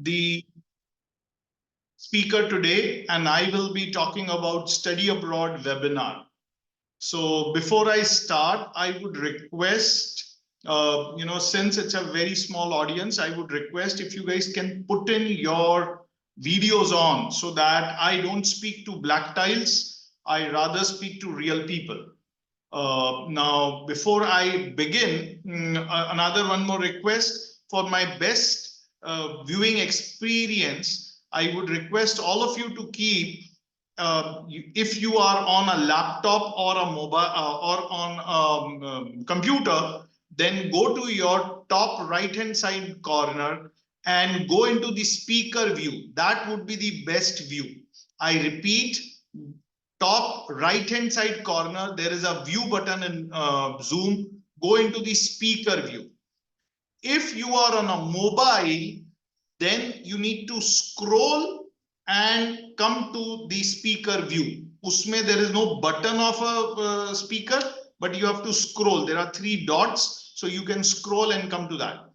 the speaker today, and I will be talking about study abroad webinar. So before I start, I would request, since it's a very small audience, I would request if you guys can put in your videos on so that I don't speak to black tiles. I rather speak to real people. Now, before I begin, one more request for my best viewing experience. I would request all of you to keep, if you are on a laptop or a mobile or on a computer, then go to your top right hand side corner and go into the speaker view. That would be the best view. I repeat, top right hand side corner, there is a view button in Zoom. Go into the speaker view. If you are on a mobile, then you need to scroll and come to the speaker view. Usme there is no button of a speaker, but you have to scroll. There are 3 dots, so you can scroll and come to that.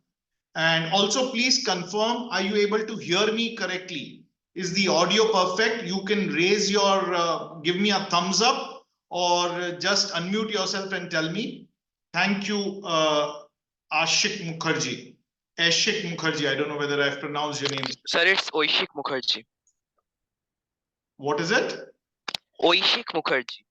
And also please confirm, are you able to hear me correctly? Is the audio perfect? You can raise your, give me a thumbs up or just unmute yourself and tell me. Thank you, Ashik Mukherjee. Ashik Mukherjee. I don't know whether I've pronounced your name. Sir, it's Oishik Mukherjee. What is it? Oishik Mukherjee.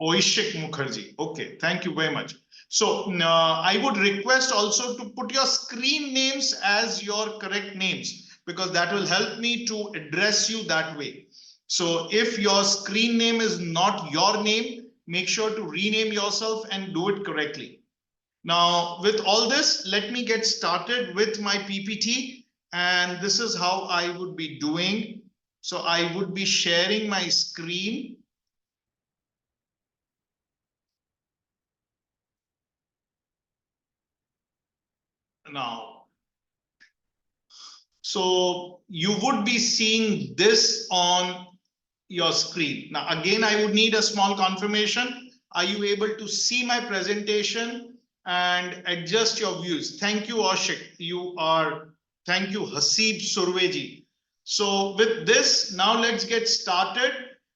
Oishik Mukherjee. Okay, thank you very much. So I would request also to put your screen names as your correct names, because that will help me to address you that way. So if your screen name is not your name, make sure to rename yourself and do it correctly. Now, with all this, let me get started with my PPT. And this is how I would be doing. So I would be sharing my screen. Now, so you would be seeing this on your screen. Now, again, I would need a small confirmation. Are you able to see my presentation and adjust your views? Thank you, Ashik. Thank you, Hasib Surveji. So with this, now let's get started.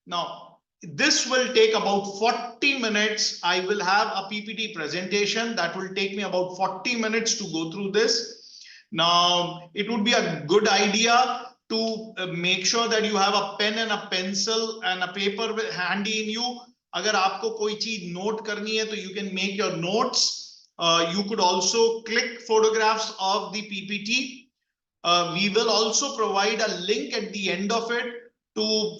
Now, this will take about 40 minutes. I will have a PPT presentation that will take me about 40 minutes to go through this. Now, it would be a good idea to make sure that you have a pen and a pencil and a paper handy in you. Agar aapko koi cheez note karni hai, to you can make your notes. You could also click photographs of the PPT. We will also provide a link at the end of it to,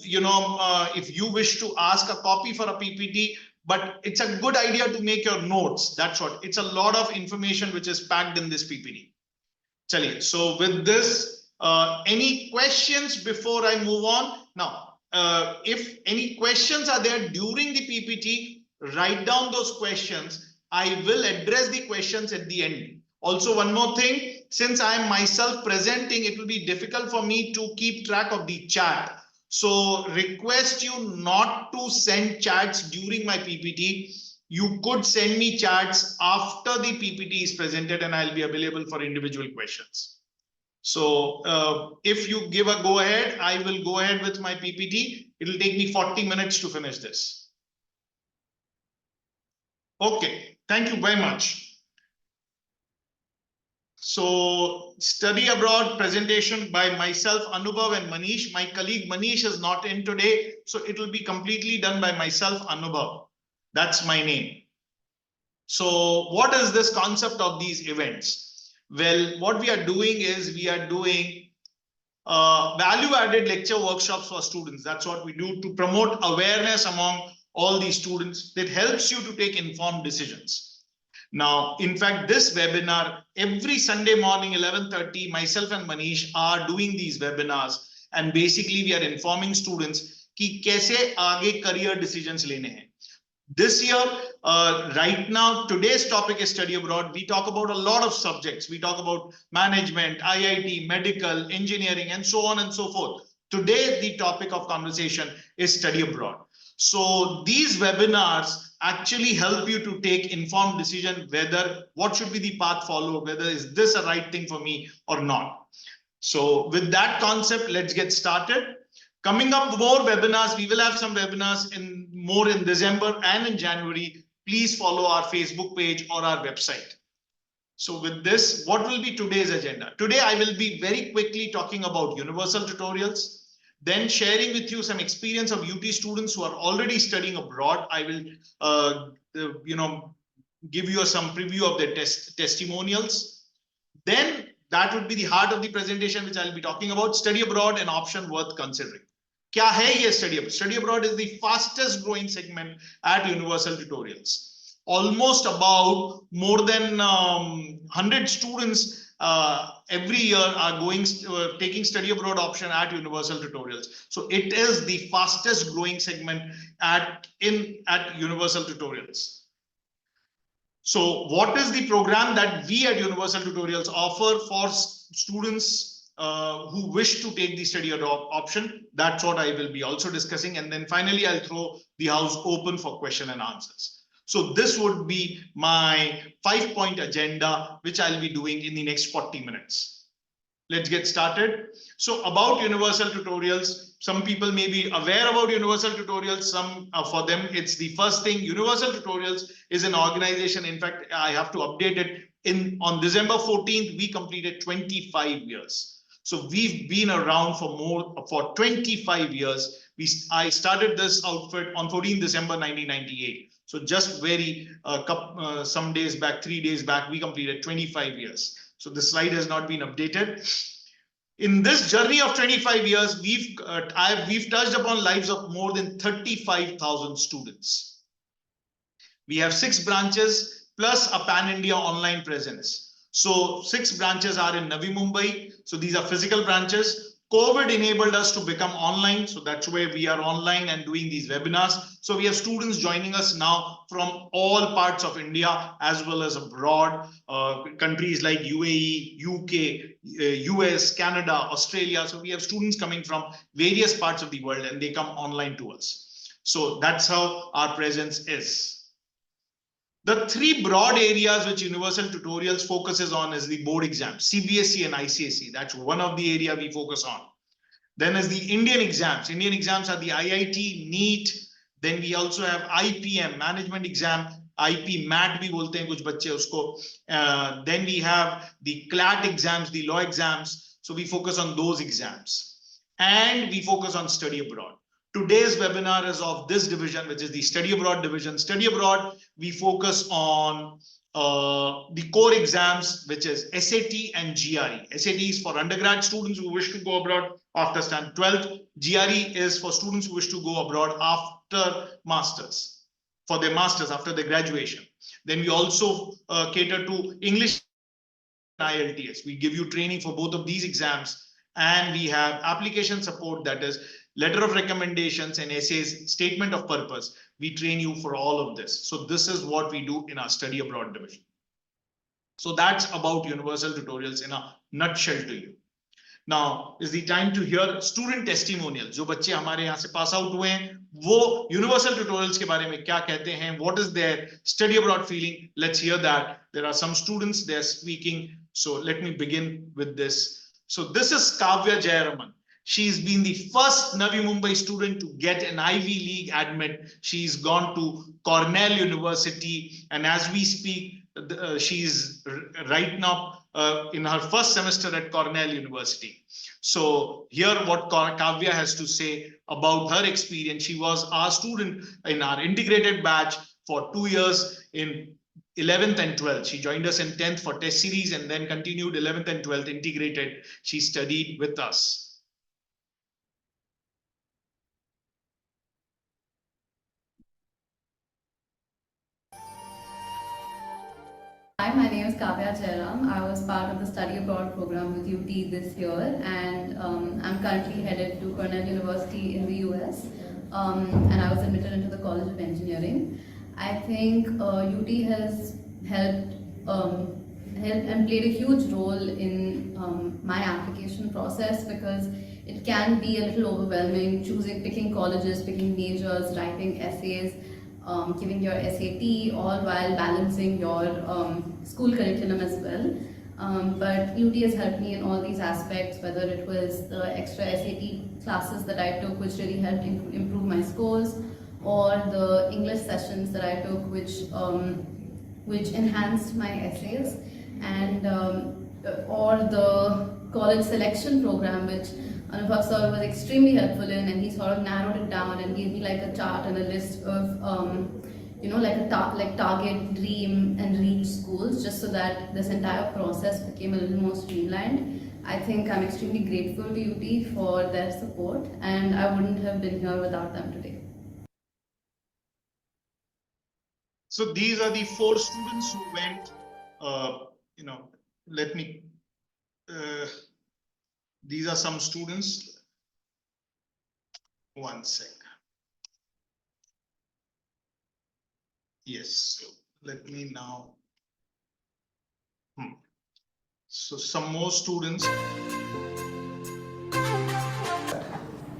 if you wish to ask a copy for a PPT, but it's a good idea to make your notes. That's what. It's a lot of information which is packed in this PPT. Chaliye. So with this, any questions before I move on? Now, if any questions are there during the PPT, write down those questions. I will address the questions at the end. Also, one more thing, since I am myself presenting, it will be difficult for me to keep track of the chat. So request you not to send chats during my PPT. You could send me chats after the PPT is presented and I'll be available for individual questions. So if you give a go ahead, I will go ahead with my PPT. It'll take me 40 minutes to finish this. Okay, thank you very much. So study abroad presentation by myself, Anubhav and Manish. My colleague Manish is not in today, so it will be completely done by myself, Anubhav. That's my name. So what is this concept of these events? Well, what we are doing is we are doing value-added lecture workshops for students. That's what we do to promote awareness among all these students. That helps you to take informed decisions. Now, in fact, this webinar, every Sunday morning, 11:30, myself and Manish are doing these webinars. And basically, we are informing students कि कैसे आगे career decisions लेने हैं. This year, right now, today's topic is study abroad. We talk about a lot of subjects. We talk about management, IIT, medical, engineering, and so on and so forth. Today, the topic of conversation is study abroad. So these webinars actually help you to take informed decision whether what should be the path followed, whether is this a right thing for me or not. So with that concept, let's get started. Coming up, more webinars. We will have some webinars more in December and in January. Please follow our Facebook page or our website. So with this, what will be today's agenda? Today, I will be very quickly talking about universal tutorials, then sharing with you some experience of UT students who are already studying abroad. I will, give you some preview of their testimonials. Then that would be the heart of the presentation, which I'll be talking about: study abroad, an option worth considering. Kya hai ye study abroad? Study abroad is the fastest growing segment at Universal Tutorials. Almost about more than 100 students every year are taking study abroad option at Universal Tutorials. So it is the fastest growing segment at Universal Tutorials. So what is the program that we at Universal Tutorials offer for students who wish to take the study option? That's what I will be also discussing. And then finally, I'll throw the house open for question and answers. So this would be my 5-point agenda, which I'll be doing in the next 40 minutes. Let's get started. So about Universal Tutorials, some people may be aware about Universal Tutorials. Some for them, it's the first thing. Universal Tutorials is an organization. In fact, I have to update it. On December 14th, we completed 25 years. So we've been around for 25 years. I started this outfit on 14th December 1998. So just some days back, 3 days back, we completed 25 years. So the slide has not been updated. In this journey of 25 years, we've touched upon lives of more than 35,000 students. We have 6 branches plus a pan-India online presence. So 6 branches are in Navi Mumbai. So these are physical branches. COVID enabled us to become online. So that's why we are online and doing these webinars. So we have students joining us now from all parts of India as well as abroad, countries like UAE, UK, US, Canada, Australia. So we have students coming from various parts of the world and they come online to us. So that's how our presence is. The 3 broad areas which Universal Tutorials focuses on is the board exams, CBSE and ICSE. That's one of the area we focus on. Then is the Indian exams. Indian exams are the IIT, NEET. Then we also have IPM, management exam, IP MAT bhi bolte hain kuch bacche usko. Then we have the CLAT exams, the law exams. So we focus on those exams. And we focus on study abroad. Today's webinar is of this division, which is the study abroad division. Study abroad, we focus on the core exams, which is SAT and GRE. SAT is for undergrad students who wish to go abroad after standard 12th. GRE is for students who wish to go abroad after masters, for their masters, after their graduation. Then we also cater to English and IELTS. We give you training for both of these exams. And we have application support, that is letter of recommendations and essays, statement of purpose. We train you for all of this. So this is what we do in our study abroad division. So that's about Universal Tutorials in a nutshell to you. Now is the time to hear student testimonials. जो बच्चे हमारे यहाँ से pass out हुए हैं, वो Universal Tutorials के बारे में क्या कहते हैं? What is their study abroad feeling? Let's hear that. There are some students they're speaking. So let me begin with this. So this is Kavya Jayaraman. She's been the first Navi Mumbai student to get an Ivy League admit. She's gone to Cornell University, and as we speak, she's right now in her first semester at Cornell University. So here what Kavya has to say about her experience. She was our student in our integrated batch for 2 years in 11th and 12th. She joined us in 10th for test series and then continued 11th and 12th integrated. She studied with us. Hi, my name is Kavya Jairam. I was part of the study abroad program with UT this year, and I'm currently headed to Cornell University in the US, and I was admitted into the College of Engineering. I think UT has helped and played a huge role in my application process, because it can be a little overwhelming picking colleges, picking majors, writing essays, giving your SAT, all while balancing your school curriculum as well. But UT has helped me in all these aspects, whether it was the extra SAT classes that I took, which really helped improve my scores, or the English sessions that I took, which enhanced my essays, and or the college selection program, which Anubhav sir was extremely helpful in, and he sort of narrowed it down and gave me like a chart and a list of like like target, dream, and reach schools, just so that this entire process became a little more streamlined. I think I'm extremely grateful to UT for their support, and I wouldn't have been here without them today. So these are the 4 students who went, let me, these are some students. One sec. Yes, so let me now. So some more students.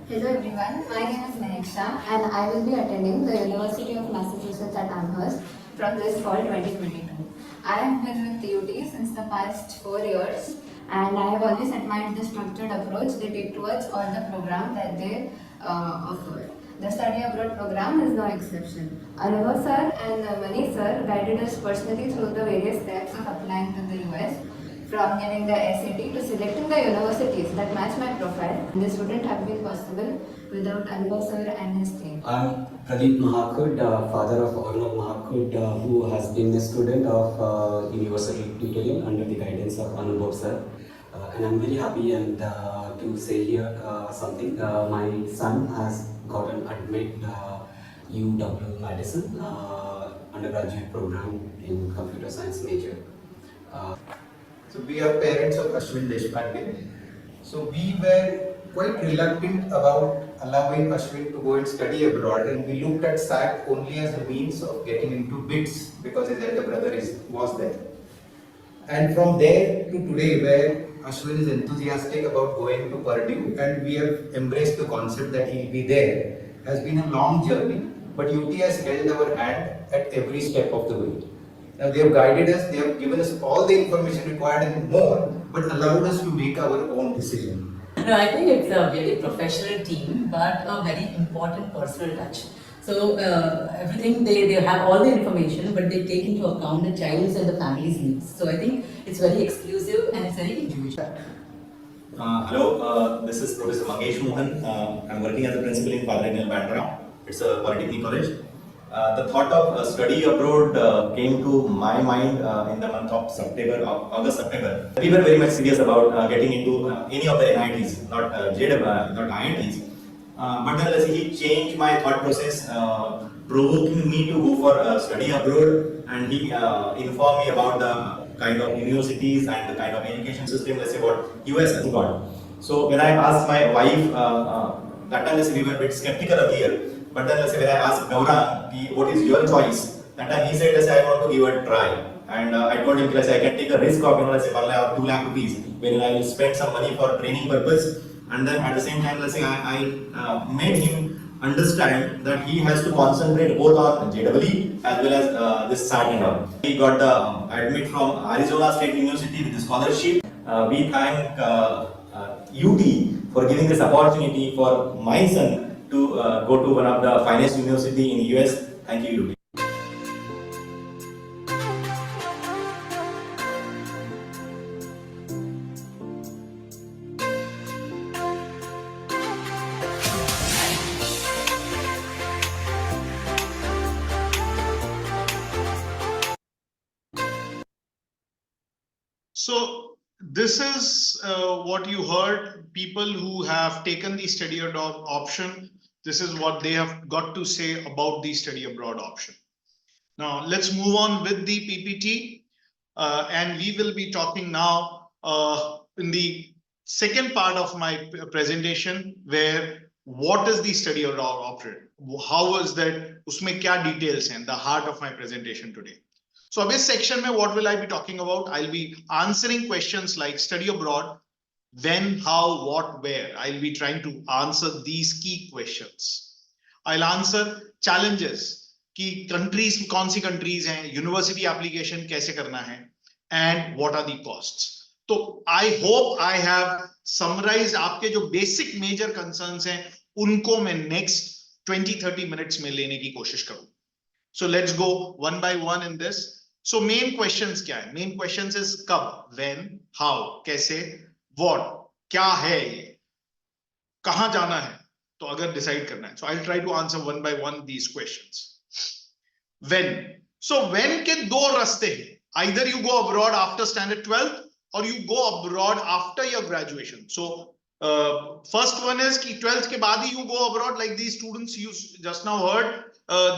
Hello everyone, my name is Maheksha and I will be attending the University of Massachusetts at Amherst from this fall 2022. I have been with UT since the past 4 years and I have always admired the structured approach they take towards all the programs that they offer. The study abroad program is no exception. Anubhav sir and Mani sir guided us personally through the various steps of applying to the US, from giving the SAT to selecting the universities that match my profile. This wouldn't have been possible without Anubhav sir and his team. I'm Pradeep Mahakud, father of Arnav Mahakud, who has been a student of University tutoring under the guidance of Anubhav sir. And I'm very happy and to say here something. My son has got an admit UW Madison undergraduate program in computer science major. So we are parents of Ashwin Deshpande. So we were quite reluctant about allowing Ashwin to go and study abroad, and we looked at SAT only as a means of getting into BITS because his elder brother was there. And from there to today, where Ashwin is enthusiastic about going to Purdue and we have embraced the concept that he will be there, has been a long journey, but UT has held our hand at every step of the way. Now they have guided us, they have given us all the information required and more, but allowed us to make our own decision. No, I think it's a very professional team, but a very important personal touch. So everything, they have all the information, but they take into account the child's and the family's needs. So I think it's very exclusive and it's very individual. Hello, this is Professor Mangesh Mohan. I'm working as a principal in Father Daniel Bandra. It's a polytechnic college. The thought of study abroad came to my mind in the month of August, September. We were very much serious about getting into any of the NITs, not JW, not IITs. But then he changed my thought process, provoking me to go for study abroad, and he informed me about the kind of universities and the kind of education system, let's say what US has got. So when I asked my wife, that time we were a bit skeptical earlier. But then when I asked Gaura, what is your choice? That time he said, I want to give it a try. And I told him, I can take a risk of 1 lakh or 2 lakh rupees, when I will spend some money for training purpose. And then at the same time, I made him understand that he has to concentrate both on JEE as well as this SAT and all. He got the admit from Arizona State University with the scholarship. We thank UT for giving this opportunity for my son to go to one of the finest university in the US. Thank you, UT. So this is what you heard, people who have taken the study abroad option. This is what they have got to say about the study abroad option. Now let's move on with the PPT, and we will be talking now in the second part of my presentation, where what is the study abroad option? How was that? Usme kya details hain? The heart of my presentation today. So this section mein, what will I be talking about? I'll be answering questions like study abroad, when, how, what, where. I'll be trying to answer these key questions. I'll answer challenges कि countries कौन सी countries हैं, university application कैसे करना है, and what are the costs. So I hope I have summarized आपके जो basic major concerns हैं उनको मैं next 20-30 minutes में लेने की कोशिश करूँ. So let's go one by one in this. So main questions क्या है? Main questions is कब, when, how, कैसे, what, क्या है ये, कहाँ जाना है, तो अगर decide करना है. So I'll try to answer one by one these questions. When. So when के दो रास्ते हैं. Either you go abroad after standard 12th or you go abroad after your graduation. So first one is कि 12th के बाद ही you go abroad like these students you just now heard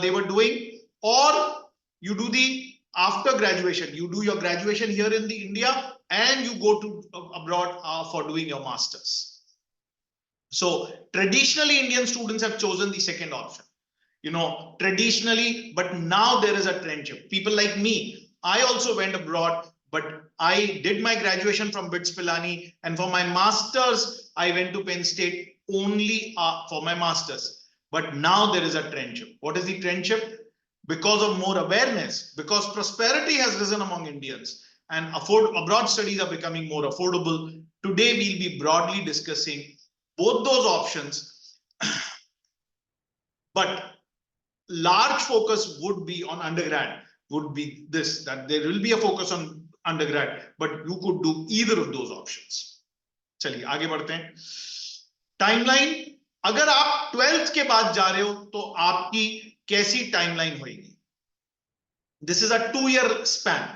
they were doing, or you do the after graduation, you do your graduation here in the India and you go to abroad for doing your masters. So traditionally Indian students have chosen the second option, you know, traditionally, but now there is a trend shift. People like me, I also went abroad, but I did my graduation from BITS Pilani, and for my masters I went to Penn State only for my masters. But now there is a trend shift. What is the trend shift? Because of more awareness, because prosperity has risen among Indians and abroad studies are becoming more affordable. Today we'll be broadly discussing both those options, but large focus would be on undergrad, would be this, that there will be a focus on undergrad, but you could do either of those options. चलिए आगे बढ़ते हैं. Timeline, अगर आप 12th के बाद जा रहे हो तो आपकी कैसी टाइमलाइन होगी? This is a 2-year span.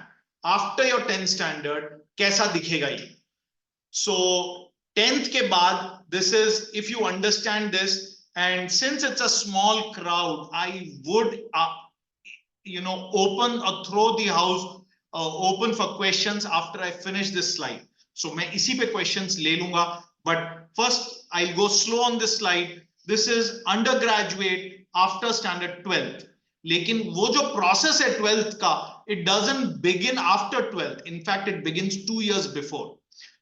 After your 10th standard, कैसा दिखेगा ये? So 10th के बाद, this is, if you understand this, and since it's a small crowd, I would you know, open or throw the house open for questions after I finish this slide. So मैं इसी पे questions ले लूंगा, but first I'll go slow on this slide. This is undergraduate after standard 12th. लेकिन वो जो process है 12th का, it doesn't begin after 12th. In fact, it begins 2 years before.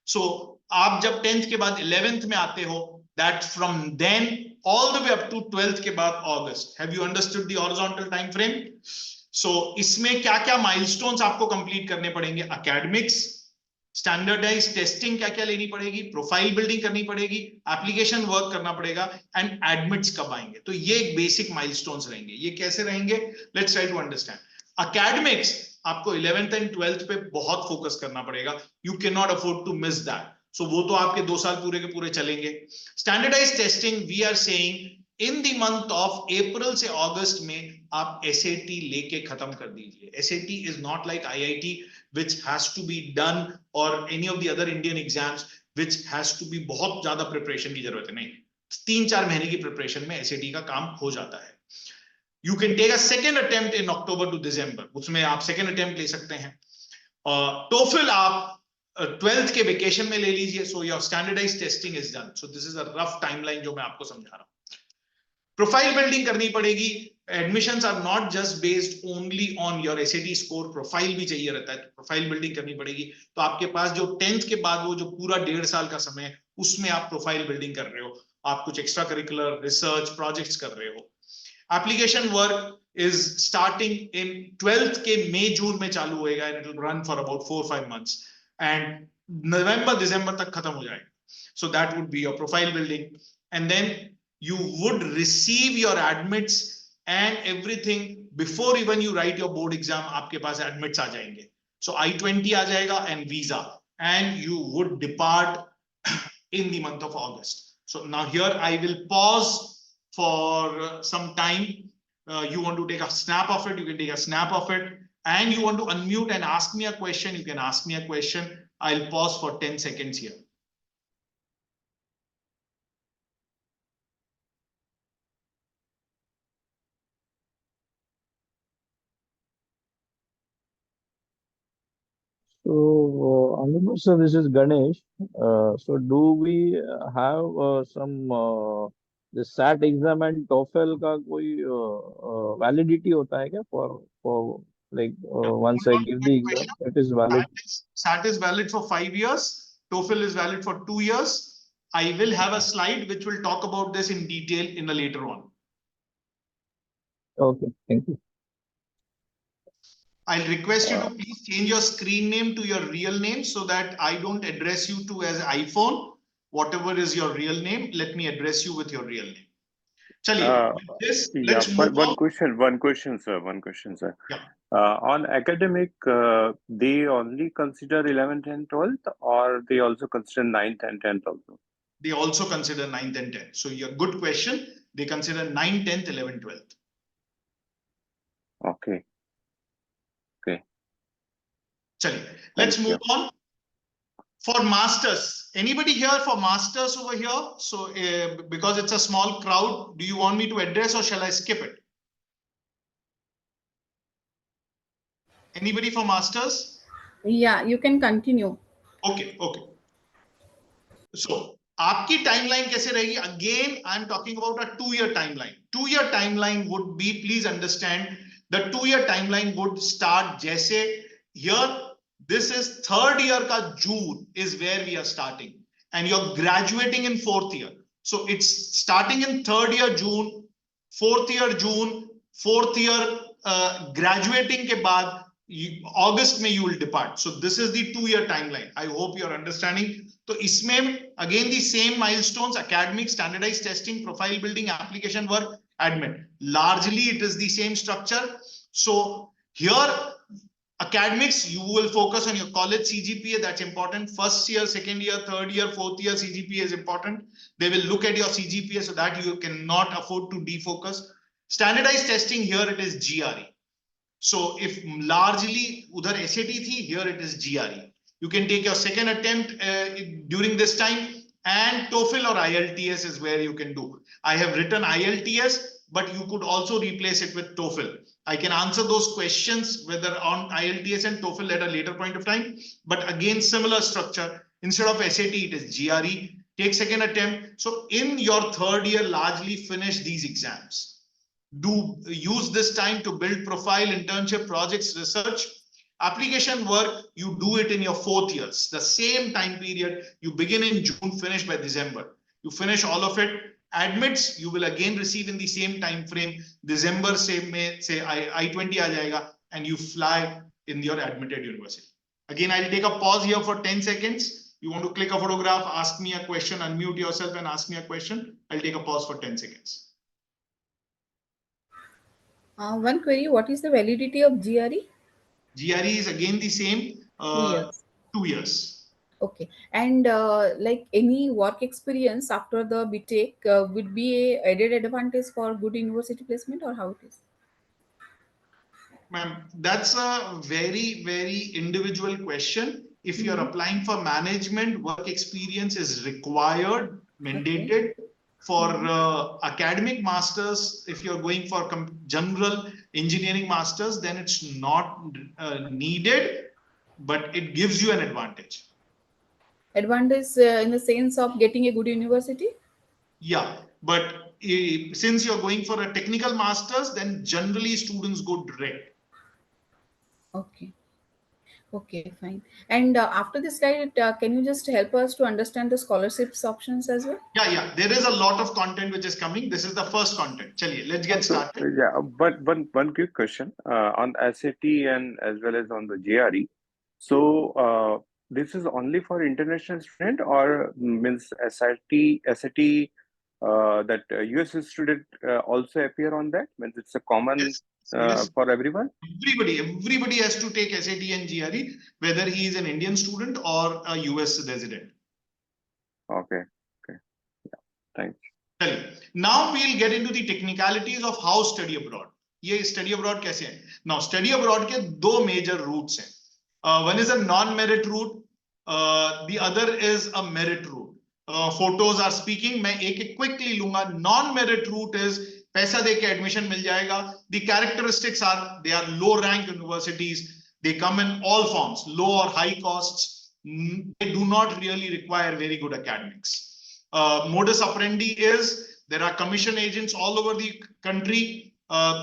So आप जब 10th के बाद 11th में आते हो, that from then all the way up to 12th के बाद August. Have you understood the horizontal time frame? So इसमें क्या-क्या milestones आपको complete करने पड़ेंगे? Academics, standardized testing क्या-क्या लेनी पड़ेगी, profile building करनी पड़ेगी, application work करना पड़ेगा, and admits कब आएंगे. तो ये एक basic milestones रहेंगे. ये कैसे रहेंगे? Let's try to understand. Academics आपको 11th and 12th पे बहुत focus करना पड़ेगा. You cannot afford to miss that. So वो तो आपके 2 साल पूरे के पूरे चलेंगे. Standardized testing, we are saying in the month of April से August में आप SAT लेके खत्म कर दीजिए. SAT is not like IIT which has to be done or any of the other Indian exams which has to be बहुत ज़्यादा preparation की जरूरत है. नहीं, 3-4 महीने की preparation में SAT का काम हो जाता है. You can take a second attempt in October to December. उसमें आप second attempt ले सकते हैं. TOEFL आप 12th के vacation में ले लीजिए. So your standardized testing is done. So this is a rough timeline जो मैं आपको समझा रहा हूँ. Profile building करनी पड़ेगी. Admissions are not just based only on your SAT score. Profile भी चाहिए रहता है. Profile building करनी पड़ेगी. तो आपके पास जो 10th के बाद वो जो पूरा 1.5 साल का समय है, उसमें आप profile building कर रहे हो. आप कुछ extra curricular research projects कर रहे हो. Application work is starting in 12th के May June में चालू होएगा and it will run for about 4-5 months and November December तक खत्म हो जाएगा. So that would be your profile building, and then you would receive your admits and everything before even you write your board exam. आपके पास admits आ जाएंगे. So I-20 आ जाएगा and visa, and you would depart in the month of August. So now here I will pause for some time. You want to take a snap of it, you can take a snap of it, and you want to unmute and ask me a question, you can ask me a question. I'll pause for 10 seconds here. So, Anubhav sir, this is Ganesh. So, do we have some the SAT exam and TOEFL का कोई validity होता है क्या for like once I give the exam, it is valid? SAT is valid for 5 years. TOEFL is valid for 2 years. I will have a slide which will talk about this in detail in a later on. Okay, thank you. I'll request you to please change your screen name to your real name so that I don't address you to as iPhone. Whatever is your real name, let me address you with your real name. Chaliye, with this, Yeah, let's move on. one question, sir. Yeah. On academic, they only consider 11th and 12th, or they also consider 9th and 10th also? They also consider 9th and 10th. So your good question. They consider 9th, 10th, 11th, 12th. Okay. Chaliye, let's Thank move you. on. For masters, anybody here for masters over here? So because it's a small crowd, do you want me to address or shall I skip it? Anybody for masters? Yeah, you can continue. Okay. So आपकी timeline कैसे रहेगी? Again, I'm talking about a 2-year timeline. 2-year timeline would be, please understand, the 2-year timeline would start जैसे here. This is 3rd year का June is where we are starting, and you're graduating in 4th year. So it's starting in 3rd year June, 4th year June, 4th year graduating के बाद August में you will depart. So this is the 2-year timeline. I hope you're understanding. So इसमें again the same milestones: academic, standardized testing, profile building, application work, admit. Largely it is the same structure. So here, academics, you will focus on your college CGPA. That's important. First year, second year, third year, fourth year CGPA is important. They will look at your CGPA so that you cannot afford to defocus. Standardized testing, here it is GRE. So if largely udhar SAT thi, here it is GRE. You can take your second attempt during this time, and TOEFL or IELTS is where you can do. I have written IELTS, but you could also replace it with TOEFL. I can answer those questions whether on IELTS and TOEFL at a later point of time. But again, similar structure. Instead of SAT, it is GRE. Take second attempt. So in your 3rd year, largely finish these exams. Do use this time to build profile, internship, projects, research. Application work, you do it in your 4th years. The same time period. You begin in June, finish by December. You finish all of it. Admits, you will again receive in the same time frame. December say I-20 aa jayega, and you fly in your admitted university. Again, I'll take a pause here for 10 seconds. You want to click a photograph, ask me a question, unmute yourself and ask me a question. I'll take a pause for 10 seconds. One query, what is the validity of GRE? GRE is again the same, 2 years. 2 years. Okay. And like any work experience after the BTech would be a added advantage for good university placement, or how it is? Ma'am, that's a very, very individual question. If you're applying for management, work experience is required, mandated. For academic masters, if you're going for general engineering masters, then it's not needed, but it gives you an advantage. Advantage in the sense of getting a good university? Yeah, but since you're going for a technical masters, then generally students go direct. Okay, fine. And after this slide, can you just help us to understand the scholarships options as well? Yeah. There is a lot of content which is coming. This is the first content. Chaliye, let's get started. Yeah, but one quick question on SAT and as well as on the GRE. So this is only for international student, or means SAT that US student also appear on that? Means it's a common Yes. for everyone? Everybody has to take SAT and GRE, whether he is an Indian student or a US resident. Okay. Yeah, thanks. Now we'll get into the technicalities of how study abroad. ये study abroad कैसे है? Now study abroad के दो major routes हैं. One is a non-merit route. The other is a merit route. Photos are speaking. मैं एक quickly लूँगा. Non-merit route is पैसा दे के admission मिल जाएगा. The characteristics are they are low rank universities. They come in all forms, low or high costs. They do not really require very good academics. Modus operandi is there are commission agents all over the country.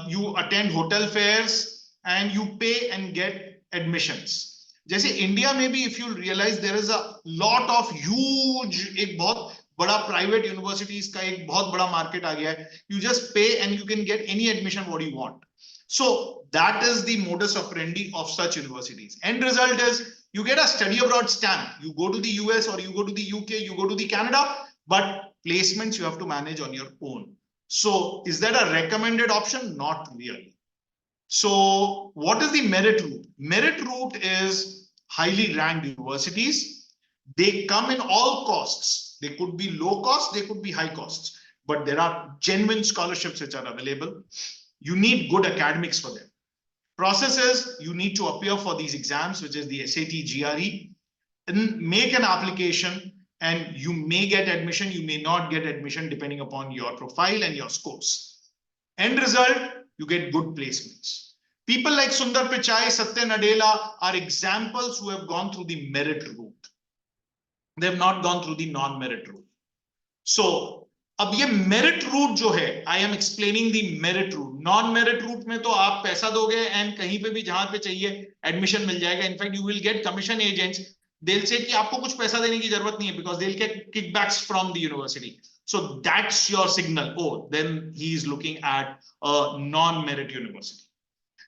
You attend hotel fairs and you pay and get admissions. जैसे India में भी if you realize there is a lot of huge एक बहुत बड़ा private universities का एक बहुत बड़ा market आ गया है. You just pay and you can get any admission what you want. So that is the modus operandi of such universities. End result is you get a study abroad stamp. You go to the US or you go to the UK, you go to the Canada, but placements you have to manage on your own. So is that a recommended option? Not really. So what is the merit route? Merit route is highly ranked universities. They come in all costs. They could be low cost, they could be high costs, but there are genuine scholarships which are available. You need good academics for them. Process is you need to appear for these exams, which is the SAT, GRE, and make an application, and you may get admission, you may not get admission depending upon your profile and your scores. End result, you get good placements. People like Sundar Pichai, Satya Nadella are examples who have gone through the merit route. They have not gone through the non-merit route. So अब ये merit route जो है, I am explaining the merit route. Non merit route में तो आप पैसा दोगे and कहीं पे भी जहां पे चाहिए एडमिशन मिल जाएगा. In fact you will get commission agents. They'll say कि आपको कुछ पैसा देने की जरूरत नहीं है because they'll get kickbacks from the university. So that's your signal. Oh, then he is looking at a non-merit university.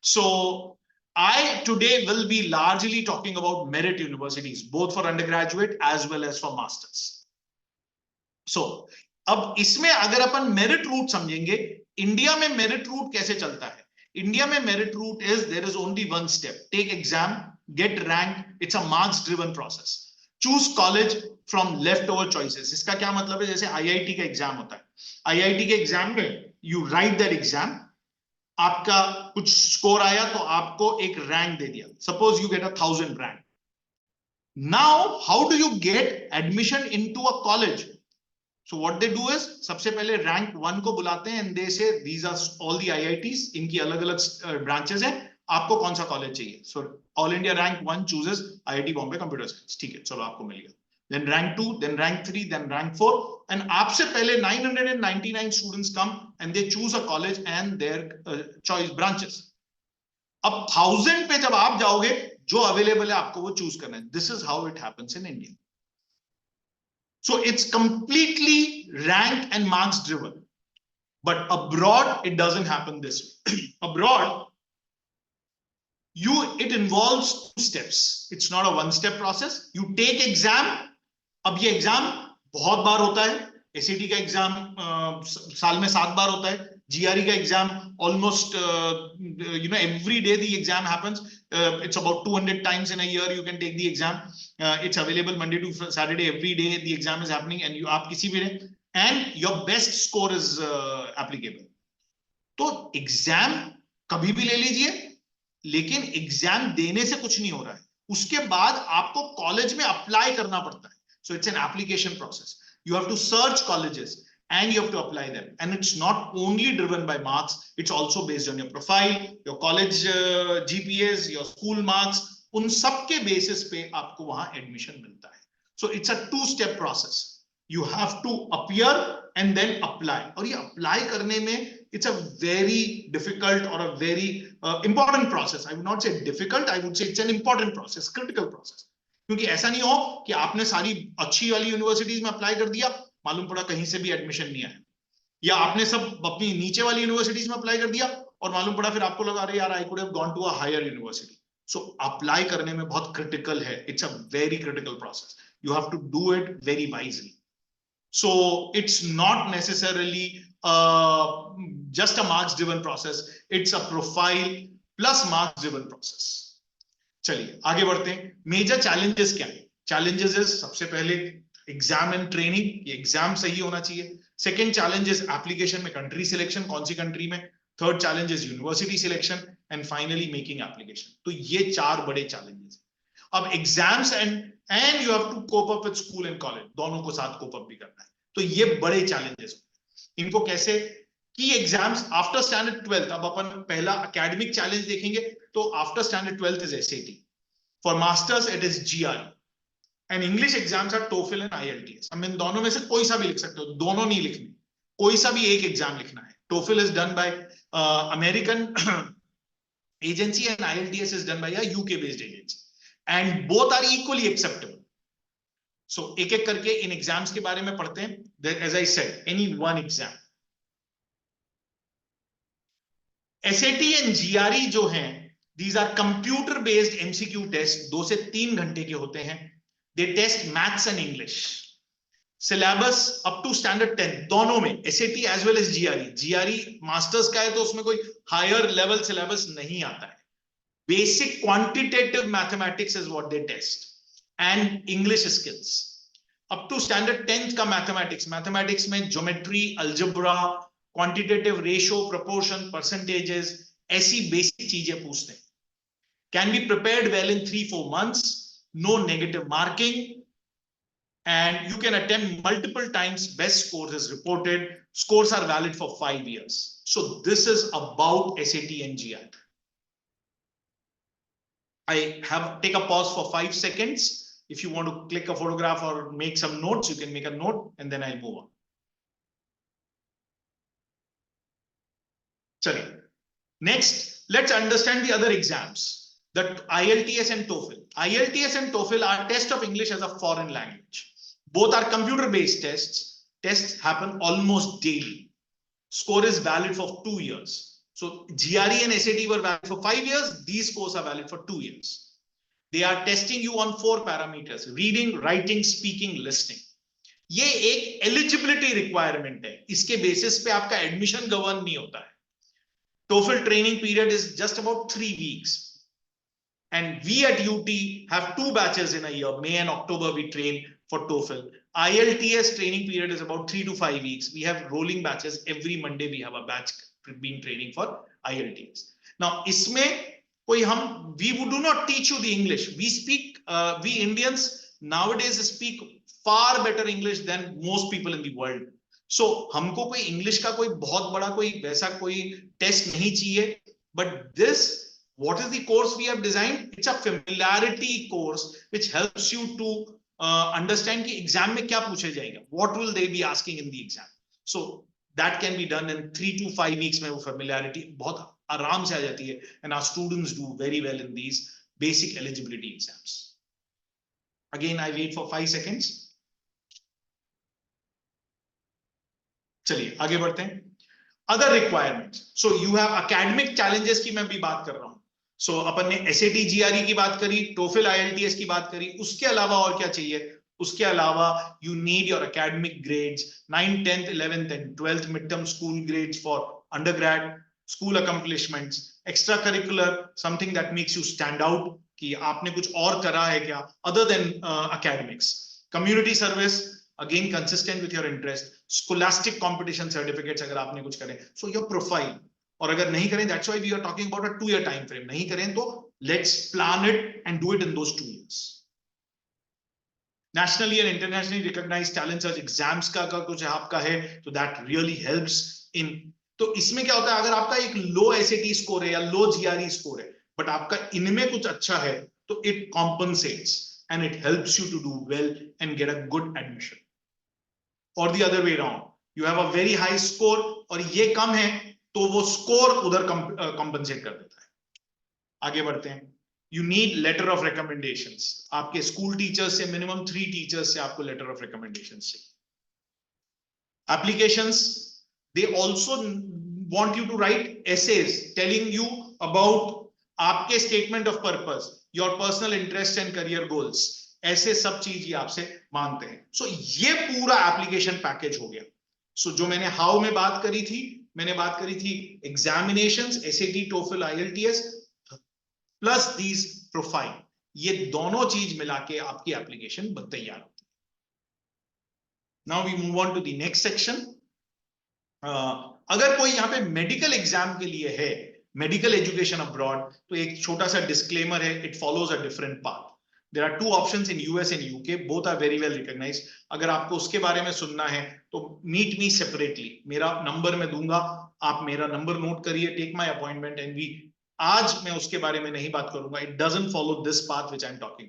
So I today will be largely talking about merit universities, both for undergraduate as well as for masters. So अब इसमें अगर अपन merit route समझेंगे, India में merit route कैसे चलता है? India में merit route is there is only one step. Take exam, get rank. It's a marks driven process. Choose college from left over choices. इसका क्या मतलब है? जैसे आईआईटी का एग्जाम होता है. आईआईटी के एग्जाम में यू राइट दैट एग्जाम. आपका कुछ स्कोर आया तो आपको एक रैंक दे दिया. Suppose you get 1000 rank. Now how do you get admission into a college? So what they do is सबसे पहले रैंक 1 को बुलाते हैं and they say these are all the IITs. इनकी अलग-अलग ब्रांचेस हैं. आपको कौन सा कॉलेज चाहिए? So All India Rank 1 chooses IIT Bombay Computer Science. ठीक है, चलो आपको मिल गया. Then rank 2, then rank 3, then rank 4, and आपसे पहले 999 students come and they choose a college and their choice branches. अब 1000 पे जब आप जाओगे, जो अवेलेबल है आपको वो चूज करना है. This is how it happens in India. So it's completely rank and marks driven. But abroad, it doesn't happen this way. Abroad, it involves 2 steps. It's not a one-step process. You take exam. अब ये exam बहुत बार होता है. SAT का exam साल में 7 बार होता है. GRE का exam almost every day the exam happens. It's about 200 times in a year you can take the exam. It's available Monday to Saturday. Every day the exam is happening and you आप किसी भी and your best score is applicable. तो exam कभी भी ले लीजिए, लेकिन exam देने से कुछ नहीं हो रहा है. उसके बाद आपको कॉलेज में अप्लाई करना पड़ता है. So it's an application process. You have to search colleges and you have to apply them. And it's not only driven by marks, it's also based on your profile, your college GPAs, your school marks. उन सब के basis पे आपको वहां admission मिलता है. So it's a 2-step process. You have to appear and then apply. और ये apply करने में it's a very difficult or a very important process. I would not say difficult, I would say it's an important process, critical process. क्योंकि ऐसा नहीं हो कि आपने सारी अच्छी वाली यूनिवर्सिटीज में अप्लाई कर दिया, मालूम पड़ा कहीं से भी एडमिशन नहीं आया, या आपने सब अपनी नीचे वाली यूनिवर्सिटीज में अप्लाई कर दिया और मालूम पड़ा फिर आपको लगा रहे यार I could have gone to a higher university. So apply करने में बहुत क्रिटिकल है. It's a very critical process. You have to do it very wisely. So it's not necessarily just a marks driven process. It's a profile plus marks driven process. चलिए आगे बढ़ते हैं. Major challenges क्या है? Challenges is सबसे पहले exam and training. ये exam सही होना चाहिए. सेकंड चैलेंज इज एप्लीकेशन में कंट्री सिलेक्शन, कौन सी कंट्री में. Third challenge is university selection and finally making application. तो ये 4 बड़े चैलेंजेस. अब exams and you have to cope up with school and college, दोनों को साथ कोप अप भी करना है. तो ये बड़े चैलेंजेस. इनको कैसे की एग्जाम्स आफ्टर स्टैंडर्ड 12th. अब अपन पहला एकेडमिक चैलेंज देखेंगे. तो after standard 12th is SAT. For masters it is GRE. And English exams are TOEFL and IELTS. हम इन दोनों में से कोई सा भी लिख सकते हो, दोनों नहीं लिखनी, कोई सा भी एक एग्जाम लिखना है. TOEFL is done by American agency and IELTS is done by a UK based agency and both are equally acceptable. So एक एक करके इन एग्जाम्स के बारे में पढ़ते हैं. As I said, any one exam. SAT and GRE जो हैं, these are computer based MCQ test, 2 से 3 घंटे के होते हैं. They test maths and English. Syllabus up to standard 10 दोनों में, SAT as well as GRE masters का है तो उसमें कोई हायर लेवल सिलेबस नहीं आता है. Basic quantitative mathematics is what they test and English skills. Up to standard 10th का मैथमेटिक्स में geometry, algebra, quantitative ratio, proportion, percentages, ऐसी बेसिक चीजें पूछते हैं. Can be prepared well in 3-4 months, no negative marking, and you can attempt multiple times. Best scores is reported. Scores are valid for 5 years. So this is about SAT and GRE. I have take a pause for 5 seconds. If you want to click a photograph or make some notes, you can make a note and then I'll move on. Chali. Next, let's understand the other exams. The IELTS and TOEFL. IELTS and TOEFL are test of English as a foreign language. Both are computer-based tests. Tests happen almost daily. Score is valid for 2 years. So GRE and SAT were valid for 5 years. These scores are valid for 2 years. They are testing you on 4 parameters: reading, writing, speaking, listening. ये एक eligibility requirement है. इसके basis पे आपका admission govern नहीं होता है. TOEFL training period is just about 3 weeks. And we at UT have 2 batches in a year. May and October we train for TOEFL. IELTS training period is about 3 to 5 weeks. We have rolling batches. Every Monday we have a batch being training for IELTS. Now, isme koi we do not teach you the English. We speak, we Indians nowadays speak far better English than most people in the world. So, हमको कोई English का कोई बहुत बड़ा कोई वैसा कोई test नहीं चाहिए. But this, what is the course we have designed? It's a familiarity course which helps you to understand कि exam में क्या पूछे जाएगा. What will they be asking in the exam? So that can be done in 3 to 5 weeks में वो familiarity बहुत आराम से आ जाती है. And our students do very well in these basic eligibility exams. Again, I wait for 5 seconds. चलिए आगे बढ़ते हैं. Other requirements. So you have academic challenges की मैं भी बात कर रहा हूं. So अपन ने SAT GRE की बात करी, TOEFL IELTS की बात करी. उसके अलावा और क्या चाहिए? उसके अलावा you need your academic grades, 9th, 10th, 11th and 12th midterm school grades for undergrad, school accomplishments, extracurricular, something that makes you stand out कि आपने कुछ और करा है क्या other than academics. Community service, again consistent with your interest. Scholastic competition certificates अगर आपने कुछ करें. So your profile. और अगर नहीं करें, that's why we are talking about a 2-year time frame. नहीं करें तो let's plan it and do it in those 2 years. Nationally and internationally recognized talent search exams का कुछ आपका है तो that really helps in. तो इसमें क्या होता है, अगर आपका एक लो SAT स्कोर है या लो GRE स्कोर है बट आपका इनमें कुछ अच्छा है तो it compensates and it helps you to do well and get a good admission. Or the other way around, you have a very high score और ये कम है तो वो स्कोर उधर कंपनसेट कर देता है. आगे बढ़ते हैं. You need letter of recommendations. आपके स्कूल टीचर्स से minimum 3 टीचर्स से आपको letter of recommendations चाहिए. Applications, they also want you to write essays telling you about आपके statement of purpose, your personal interests and career goals. ऐसे सब चीज ये आपसे मांगते हैं. So ये पूरा application package हो गया. So जो मैंने how में बात करी थी, मैंने बात करी थी examinations, SAT, TOEFL, IELTS plus these profile. ये दोनों चीज मिला के आपकी एप्लीकेशन तैयार होती है. Now we move on to the next section. अगर कोई यहाँ पे मेडिकल एग्जाम के लिए है, मेडिकल एजुकेशन अब्रॉड, तो एक छोटा सा डिस्क्लेमर है, it follows a different path. There are 2 options in US and UK. Both are very well recognized. अगर आपको उसके बारे में सुनना है तो meet me separately. मेरा नंबर मैं दूंगा, आप मेरा नंबर नोट करिए, take my appointment and we. आज मैं उसके बारे में नहीं बात करूंगा. It doesn't follow this path which I'm talking.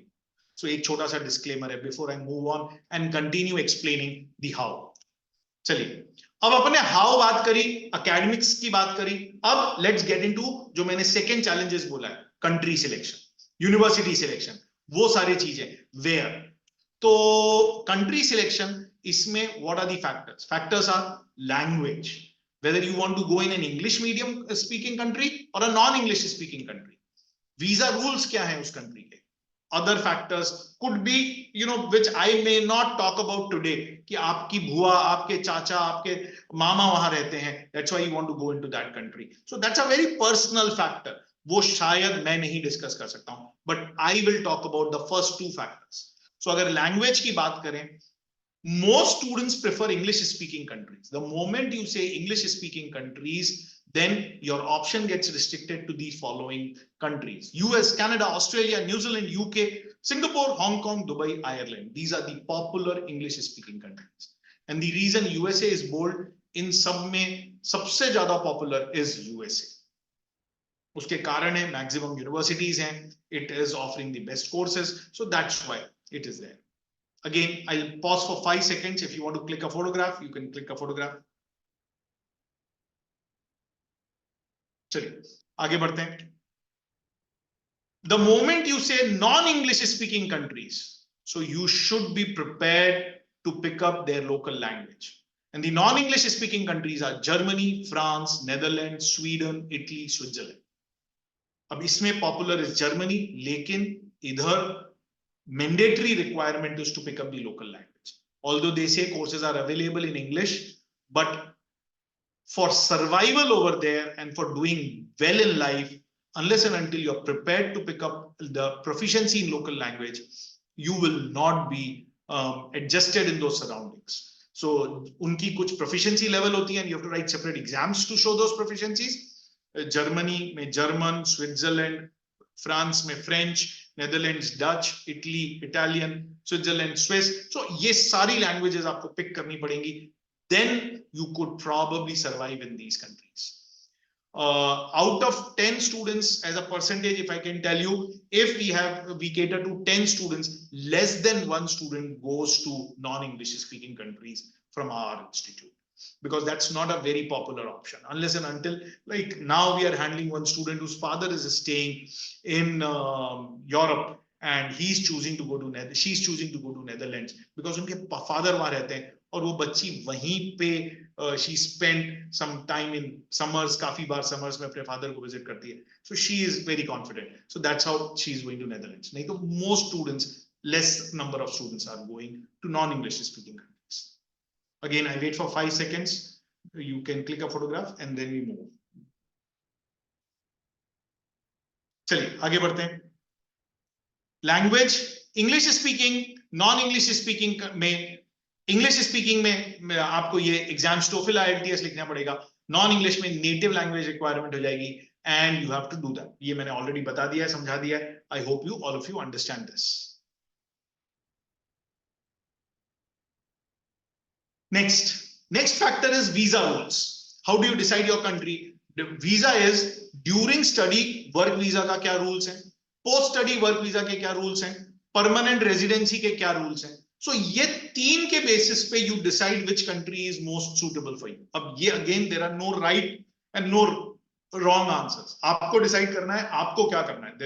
So एक छोटा सा disclaimer है before I move on and continue explaining the how. चलिए, अब अपने how बात करी, academics की बात करी. अब let's get into जो मैंने second challenges बोला है, country selection, university selection. वो सारी चीजें where. तो country selection, इसमें what are the factors? Factors are language. whether you want to go in an English medium speaking country or a non-English speaking country. Visa rules क्या हैं उस country के. Other factors could be, which I may not talk about today, कि आपकी बुआ, आपके चाचा, आपके मामा वहां रहते हैं, that's why you want to go into that country. So that's a very personal factor. वो शायद मैं नहीं डिस्कस कर सकता हूं, but I will talk about the first two factors. So अगर लैंग्वेज की बात करें, most students prefer English speaking countries. The moment you say English speaking countries, then your option gets restricted to the following countries: US, Canada, Australia, New Zealand, UK, Singapore, Hong Kong, Dubai, Ireland. These are the popular English speaking countries. And the reason USA is bold, in सब में सबसे ज्यादा popular is USA. उसके कारण है maximum universities हैं, it is offering the best courses, so that's why it is there. Again, I'll pause for 5 seconds. If you want to click a photograph, you can click a photograph. चलिए आगे बढ़ते हैं. The moment you say non-English speaking countries, so you should be prepared to pick up their local language. And the non-English speaking countries are Germany, France, Netherlands, Sweden, Italy, Switzerland. अब इसमें popular is Germany, लेकिन इधर mandatory requirement is to pick up the local language. Although they say courses are available in English, but for survival over there and for doing well in life, unless and until you're prepared to pick up the proficiency in local language, you will not be adjusted in those surroundings. So unki kuch proficiency level hoti hai and you have to write separate exams to show those proficiencies. Germany mein German, Switzerland, France mein French, Netherlands Dutch, Italy Italian, Switzerland Swiss. So ye sari languages aapko pick karni padenge. Then you could probably survive in these countries. Out of 10 students as a percentage, if I can tell you, if we cater to 10 students, less than 1 student goes to non-English speaking countries from our institute, because that's not a very popular option, unless and until, like now we are handling one student whose father is staying in Europe and she's choosing to go to Netherlands because उनके father वहां रहते हैं और वो बच्ची वहीं पे she spent some time in summers, काफी बार summers में अपने father को visit करती है, so she is very confident, so that's how she is going to Netherlands. नहीं तो most students, less number of students are going to non-English speaking countries. Again, I wait for 5 seconds. You can click a photograph and then we move. चलिए आगे बढ़ते हैं. Language, English speaking, non-English speaking में, English speaking में आपको ये exams TOEFL IELTS लिखना पड़ेगा, non-English में native language requirement हो जाएगी and you have to do that. ये मैंने already बता दिया है, समझा दिया है. I hope you all of you understand this. Next factor is visa rules. How do you decide your country? The visa is during study work visa का क्या rules हैं, post study work visa के क्या rules हैं, permanent residency के क्या rules हैं. So ये 3 के basis पे you decide which country is most suitable for you. अब ये again there are no right and no wrong answers. आपको decide करना है आपको क्या करना है.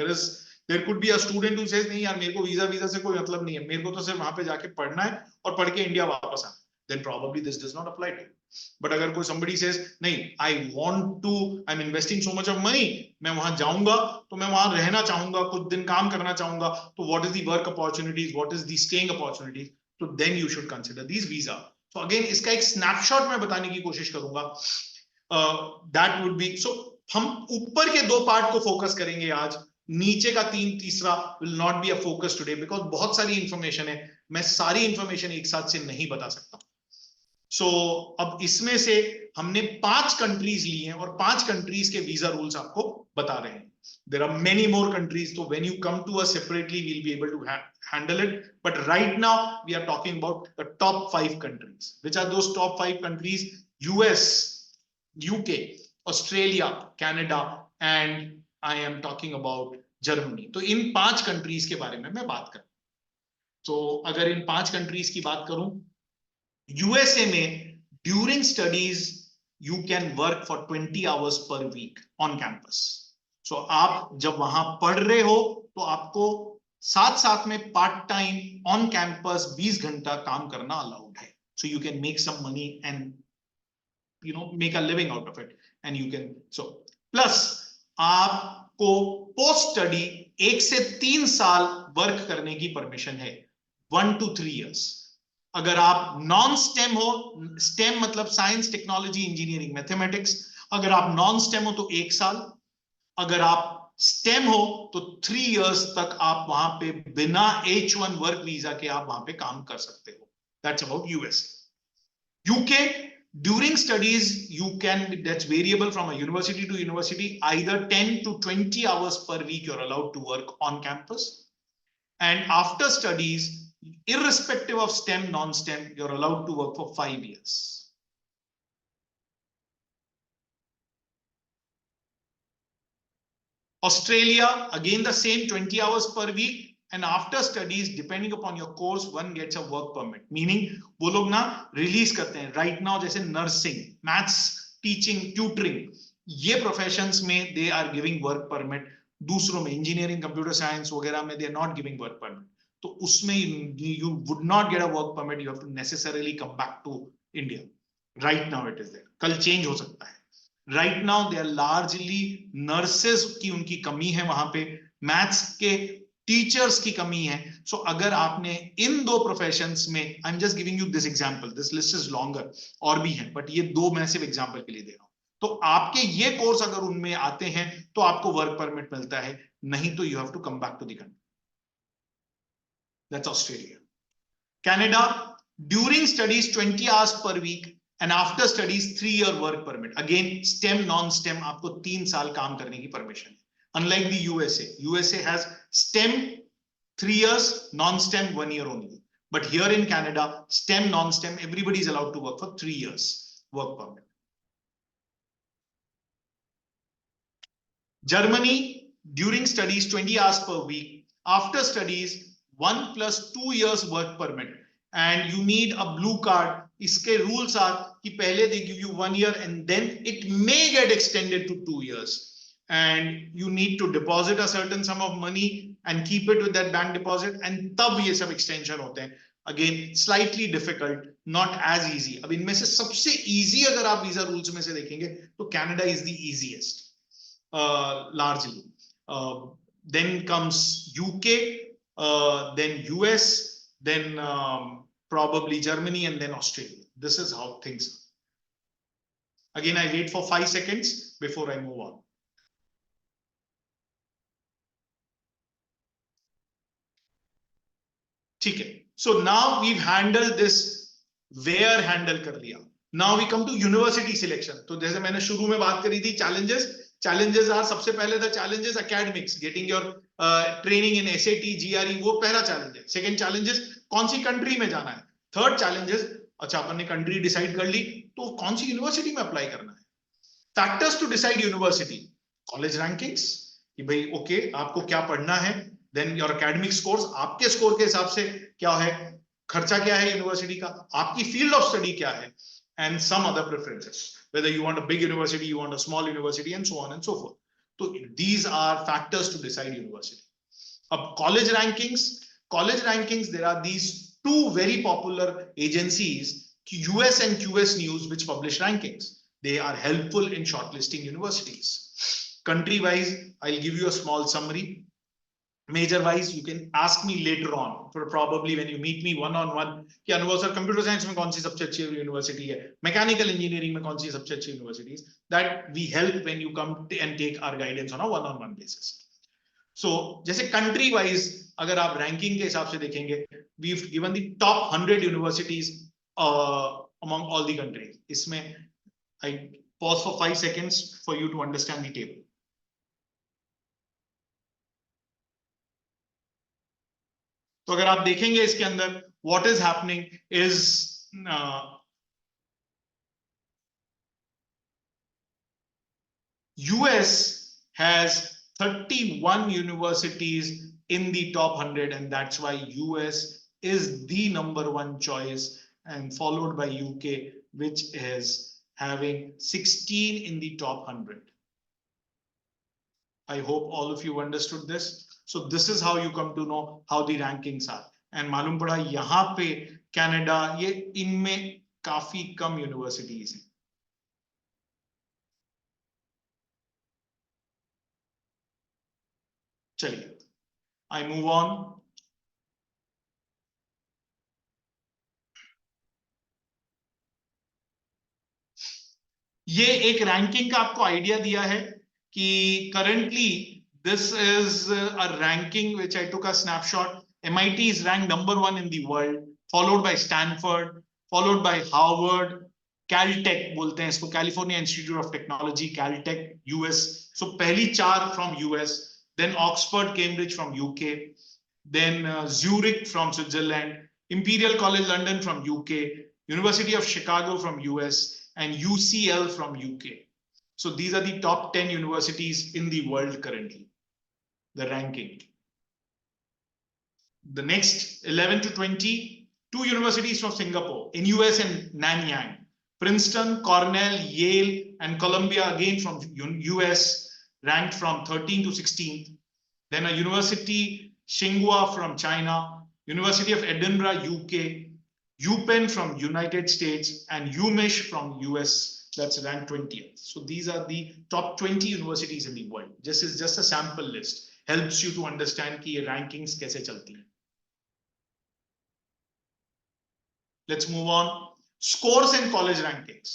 There could be a student who says नहीं यार मेरे को visa से कोई मतलब नहीं है, मेरे को तो सिर्फ वहां पे जाके पढ़ना है और पढ़ के इंडिया वापस आना. Then probably this does not apply to you. But अगर कोई somebody says नहीं I'm investing so much of money, मैं वहां जाऊंगा तो मैं वहां रहना चाहूंगा, कुछ दिन काम करना चाहूंगा, तो what is the work opportunities, what is the staying opportunities, so then you should consider these visa. So again इसका एक snapshot मैं बताने की कोशिश करूंगा. That would be, so हम ऊपर के 2 पार्ट को फोकस करेंगे आज, नीचे का तीसरा will not be a focus today because बहुत सारी इंफॉर्मेशन है, मैं सारी इंफॉर्मेशन एक साथ से नहीं बता सकता. So अब इसमें से हमने 5 कंट्रीज ली हैं और 5 कंट्रीज के वीजा रूल्स आपको बता रहे हैं. There are many more countries, so when you come to us separately, we'll be able to handle it. But right now, we are talking about the top 5 countries. Which are those top 5 countries? US, UK, Australia, Canada, and I am talking about Germany. तो इन 5 countries के बारे में मैं बात करूं. तो अगर इन 5 countries की बात करूं, USA में during studies you can work for 20 hours per week on campus. So आप जब वहां पढ़ रहे हो तो आपको साथ में पार्ट टाइम ऑन कैंपस 20 घंटा काम करना अलाउड है. So you can make some money and make a living out of it, and you can. So plus आपको पोस्ट स्टडी 1 से 3 साल वर्क करने की परमिशन है, 1 to 3 years. अगर आप नॉन स्टेम हो, स्टेम मतलब साइंस, टेक्नोलॉजी, इंजीनियरिंग, मैथमेटिक्स, अगर आप नॉन स्टेम हो तो 1 साल, अगर आप स्टेम हो तो 3 years तक आप वहां पे बिना H1 वर्क वीजा के आप वहां पे काम कर सकते हो. That's about US. UK, during studies, you can, that's variable from a university to university, either 10 to 20 hours per week you're allowed to work on campus. And after studies, irrespective of STEM, non-STEM, you're allowed to work for 5 years. Australia, again the same, 20 hours per week. And after studies, depending upon your course, one gets a work permit. Meaning, वो लोग ना release करते हैं. Right now, जैसे nursing, maths, teaching, tutoring, ये professions में they are giving work permit. दूसरों में engineering, computer science वगैरह में they are not giving work permit. तो उसमें you would not get a work permit. You have to necessarily come back to India. Right now it is there. कल change हो सकता है. Right now they are largely nurses की उनकी कमी है वहां पे, मैथ्स के टीचर्स की कमी है. सो अगर आपने इन दो प्रोफेशंस में, I am just giving you this example, this list is longer, और भी है, बट ये दो मैं सिर्फ एग्जांपल के लिए दे रहा हूं. तो आपके ये कोर्स अगर उनमें आते हैं तो आपको वर्क परमिट मिलता है, नहीं तो you have to come back to the country. That's Australia. Canada, during studies 20 hours per week and after studies 3-year work permit. Again, STEM, non-STEM, आपको 3 साल काम करने की परमिशन है. Unlike the USA, USA has STEM 3 years, non-STEM 1 year only. But here in Canada, STEM, non-STEM, everybody is allowed to work for 3 years work permit. Germany, during studies 20 hours per week, after studies 1 plus 2 years work permit, and you need a blue card. इसके rules are कि पहले they give you 1 year and then it may get extended to 2 years, and you need to deposit a certain sum of money and keep it with that bank deposit, and तब ये सब extension होते हैं. Again, slightly difficult, not as easy. अब इनमें से सबसे easy अगर आप visa rules में से देखेंगे तो Canada is the easiest, largely. Then comes UK, then US, then probably Germany, and then Australia. This is how things are. Again, I wait for 5 seconds before I move on. ठीक है. So now we've handled this, where handle कर लिया. Now we come to university selection. तो जैसे मैंने शुरू में बात करी थी, challenges are, सबसे पहले the challenges academics, getting your training in SAT, GRE, वो पहला challenge है. Second challenge is कौन सी country में जाना है. Third challenge is, अच्छा अपन ने country decide कर ली तो कौन सी university में apply करना है. Factors to decide university, college rankings, कि भाई okay आपको क्या पढ़ना है, then your academic scores, आपके score के हिसाब से क्या है, खर्चा क्या है university का, आपकी field of study क्या है, and some other preferences, whether you want a big university, you want a small university, and so on and so forth. So these are factors to decide university. College rankings, there are these two very popular agencies, US and QS News, which publish rankings. They are helpful in shortlisting universities. Country wise, I'll give you a small summary. Major wise, you can ask me later on, probably when you meet me one-on-one, कि अनुभव sir computer science में कौन सी सबसे अच्छी university है, mechanical engineering में कौन सी सबसे अच्छी universities. That we help when you come and take our guidance on a one on one basis. So जैसे कंट्री वाइज अगर आप रैंकिंग के हिसाब से देखेंगे, we have given the top 100 universities among all the countries. इसमें I pause for 5 seconds for you to understand the table. तो अगर आप देखेंगे इसके अंदर, what is happening is US has 31 universities in the top 100, and that's why US is the #1 choice, and followed by UK, which is having 16 in the top 100. I hope all of you understood this. So this is how you come to know how the rankings are. And मालूम पड़ा यहाँ पे Canada, ये इनमें काफी कम universities हैं. चलिए, I move on. ये एक रैंकिंग का आपको आइडिया दिया है कि currently this is a ranking which I took a snapshot. MIT is ranked #1 in the world, followed by Stanford, followed by Harvard, Caltech बोलते हैं इसको, California Institute of Technology, Caltech, US. So पहली 4 from US, then Oxford, Cambridge from UK, then Zurich from Switzerland, Imperial College London from UK, University of Chicago from US, and UCL from UK. So these are the top 10 universities in the world currently, the ranking. The next 11 to 20, 2 universities from Singapore, NUS and Nanyang, Princeton, Cornell, Yale, and Columbia again from US, ranked from 13 to 16th. Then a university, Tsinghua from China, University of Edinburgh, UK, UPenn from United States, and UMich from US, that's ranked 20th. So these are the top 20 universities in the world. This is just a sample list. Helps you to understand कि ये rankings कैसे चलती हैं. Let's move on. Scores and college rankings.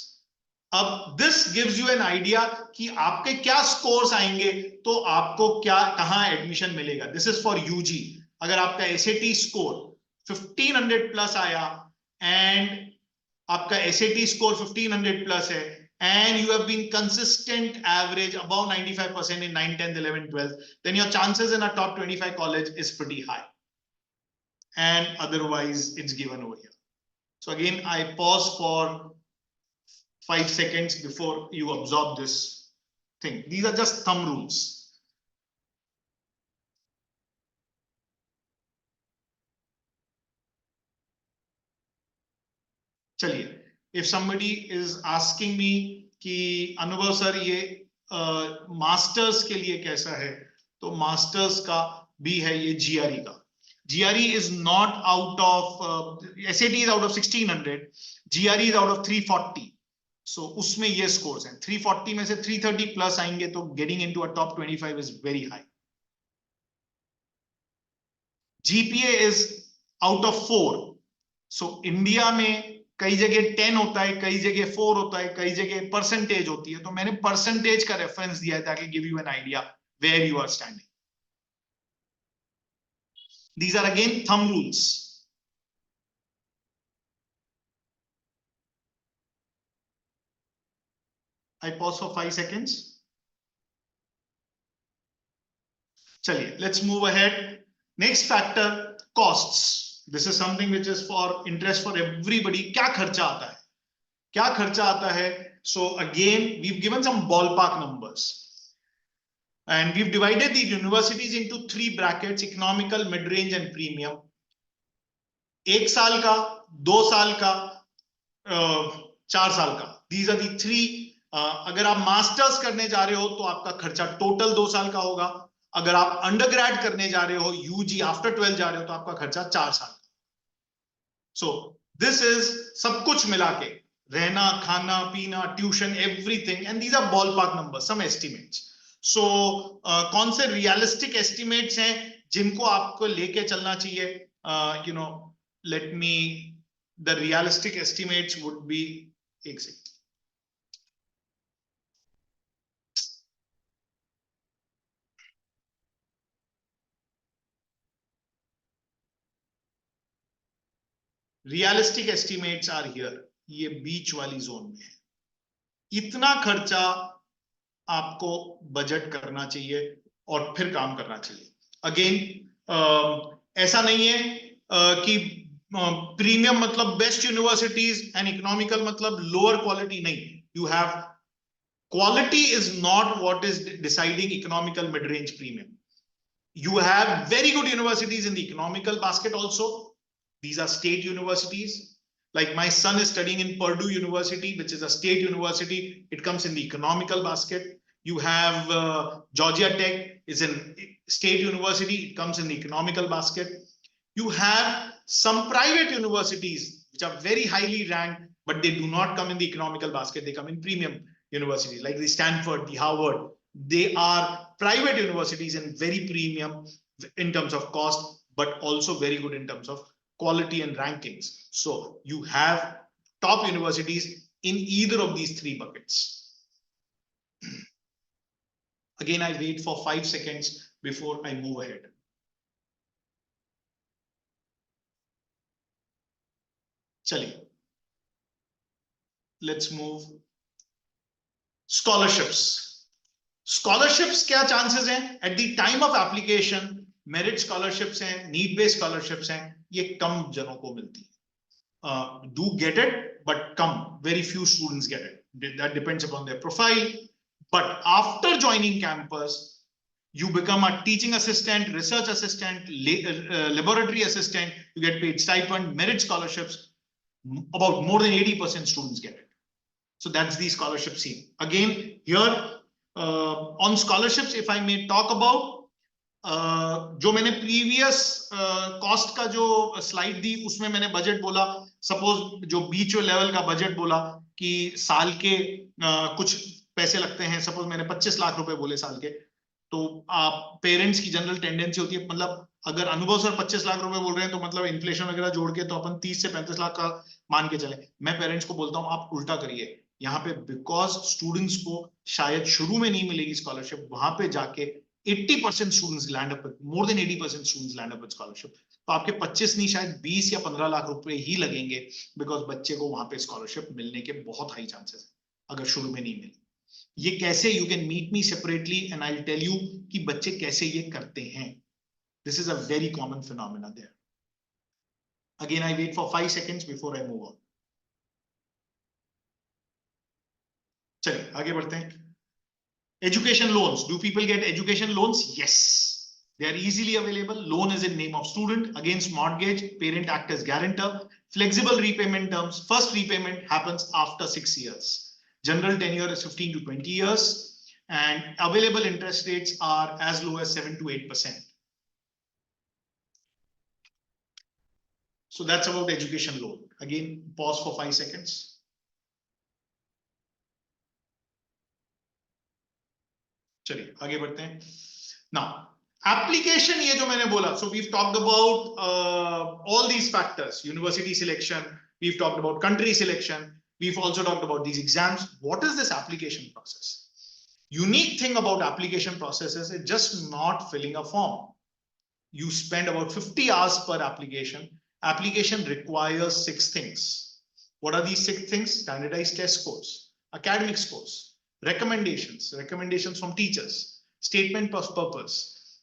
अब this gives you an idea कि आपके क्या scores आएंगे तो आपको क्या कहाँ admission मिलेगा. This is for UG. अगर आपका SAT score 1500 plus आया and आपका SAT score 1500 plus है and you have been consistent average above 95% in 9, 10, 11, 12, then your chances in a top 25 college is pretty high. And otherwise it's given over here. So again, I pause for 5 seconds before you absorb this thing. These are just thumb rules. चलिए, if somebody is asking me कि अनुभव sir ये masters के लिए कैसा है, तो masters का भी है ये GRE का. GRE is not out of SAT is out of 1600, GRE is out of 340. So उसमें ये scores हैं. 340 में से 330 plus आएंगे तो getting into a top 25 is very high. GPA is out of 4. So India में कई जगह 10 होता है, कई जगह 4 होता है, कई जगह परसेंटेज होती है. तो मैंने परसेंटेज का रेफरेंस दिया है ताकि give you an idea where you are standing. These are again thumb rules. I pause for 5 seconds. चलिए, let's move ahead. Next factor, costs. This is something which is for interest for everybody. क्या खर्चा आता है? क्या खर्चा आता है? So again, we've given some ballpark numbers. And we've divided the universities into 3 brackets: economical, mid-range, and premium. 1 साल का, 2 साल का, 4 साल का. These are the 3. अगर आप मास्टर्स करने जा रहे हो तो आपका खर्चा टोटल 2 साल का होगा. अगर आप अंडरग्रेड करने जा रहे हो, UG आफ्टर 12 जा रहे हो, तो आपका खर्चा 4 साल. So this is सब कुछ मिला के, रहना, खाना, पीना, tuition, everything, and these are ballpark numbers, some estimates. So कौन से realistic estimates हैं जिनको आपको लेके चलना चाहिए? You know, let me, the realistic estimates would be, एक second. Realistic estimates are here. ये बीच वाली जोन में है. इतना खर्चा आपको बजट करना चाहिए और फिर काम करना चाहिए. अगेन ऐसा नहीं है कि प्रीमियम मतलब बेस्ट यूनिवर्सिटीज एंड इकोनॉमिकल मतलब लोअर क्वालिटी. नहीं. You have quality is not what is deciding economical mid-range premium. You have very good universities in the economical basket also. These are state universities. Like my son is studying in Purdue University, which is a state university. It comes in the economical basket. You have Georgia Tech is in state university. It comes in the economical basket. You have some private universities which are very highly ranked, but they do not come in the economical basket. They come in premium universities like the Stanford, the Harvard, They are private universities and very premium in terms of cost, but also very good in terms of quality and rankings. So you have top universities in either of these three buckets. Again, I wait for 5 seconds before I move ahead. Chaliye. Let's move. Scholarships. Scholarships क्या chances हैं? At the time of application, merit scholarships हैं, need based scholarships हैं, ये कम जनों को मिलती है. Do get it, but come, very few students get it. That depends upon their profile. But after joining campus, you become a teaching assistant, research assistant, laboratory assistant, you get paid stipend, merit scholarships, about more than 80% students get it. So that's the scholarship scene. Again, here on scholarships, if I may talk about, जो मैंने previous cost का जो slide दी, उसमें मैंने budget बोला, suppose जो बीच level का budget बोला कि साल के कुछ पैसे लगते हैं, suppose मैंने 25 लाख रुपए बोले साल के, तो पेरेंट्स की जनरल टेंडेंसी होती है, मतलब अगर अनुभव सर 25 लाख रुपए बोल रहे हैं तो मतलब इन्फ्लेशन वगैरह जोड़ के तो अपन 30 से 35 लाख का मान के चले. मैं पेरेंट्स को बोलता हूं आप उल्टा करिए. यहाँ पे बिकॉज स्टूडेंट्स को शायद शुरू में नहीं मिलेगी स्कॉलरशिप, वहां पे जाके 80% students land up, more than 80% students land up with scholarship. तो आपके 25 नहीं शायद 20 या 15 लाख रुपए ही लगेंगे, बिकॉज बच्चे को वहां पे स्कॉलरशिप मिलने के बहुत हाई चांसेस है अगर शुरू में नहीं मिले. ये कैसे, you can meet me separately and I will tell you कि बच्चे कैसे ये करते हैं. This is a very common phenomena there. Again I wait for 5 seconds before I move on. चलिए आगे बढ़ते हैं. Education loans. Do people get education loans? Yes. They are easily available. Loan is in name of student. Against mortgage, parent act as guarantor. Flexible repayment terms. First repayment happens after 6 years. General tenure is 15 to 20 years. And available interest rates are as low as 7 to 8%. So that's about education loan. Again, pause for 5 seconds. चलिए आगे बढ़ते हैं. Now, application ये जो मैंने बोला, so we've talked about all these factors, university selection, we've talked about country selection, we've also talked about these exams. What is this application process? Unique thing about application process is it's just not filling a form. You spend about 50 hours per application. Application requires 6 things. What are these 6 things? Standardized test scores, academic scores, recommendations from teachers, statement of purpose,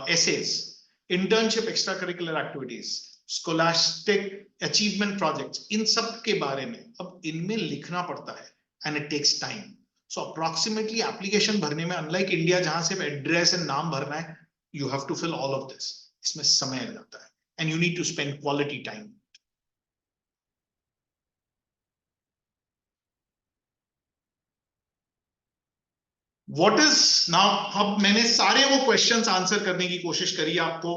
essays, internship, extracurricular activities, scholastic achievement projects. इन सब के बारे में अब इनमें लिखना पड़ता है and it takes time. So approximately application भरने में, unlike India जहां सिर्फ address and नाम भरना है, you have to fill all of this. इसमें समय लग जाता है and you need to spend quality time. What is now? अब मैंने सारे वो क्वेश्चंस आंसर करने की कोशिश करी आपको.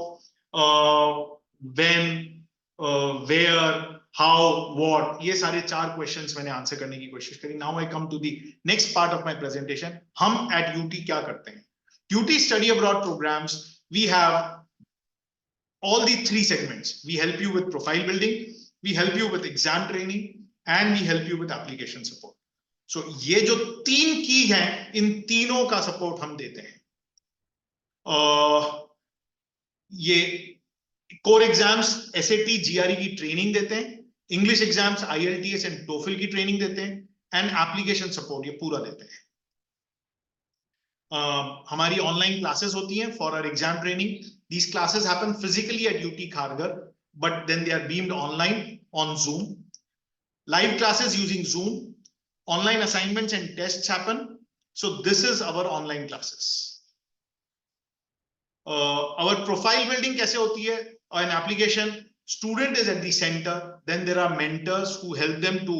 When, where, how, what, ये सारे 4 क्वेश्चंस मैंने आंसर करने की कोशिश करी. Now I come to the next part of my presentation. हम at UT क्या करते हैं? UT study abroad programs, we have all the 3 segments. We help you with profile building, we help you with exam training, and we help you with application support. So ये जो 3 की हैं, इन तीनों का support हम देते हैं. ये कोर एग्जाम्स SAT GRE की ट्रेनिंग देते हैं, English exams IELTS and TOEFL की ट्रेनिंग देते हैं, एंड एप्लीकेशन सपोर्ट ये पूरा देते हैं. हमारी ऑनलाइन क्लासेस होती हैं for our exam training. These classes happen physically at UT Kharghar, but then they are beamed online on Zoom. Live classes using Zoom. Online assignments and tests happen. So this is our online classes. Our profile building कैसे होती है? An application, student is at the center. Then there are mentors who help them to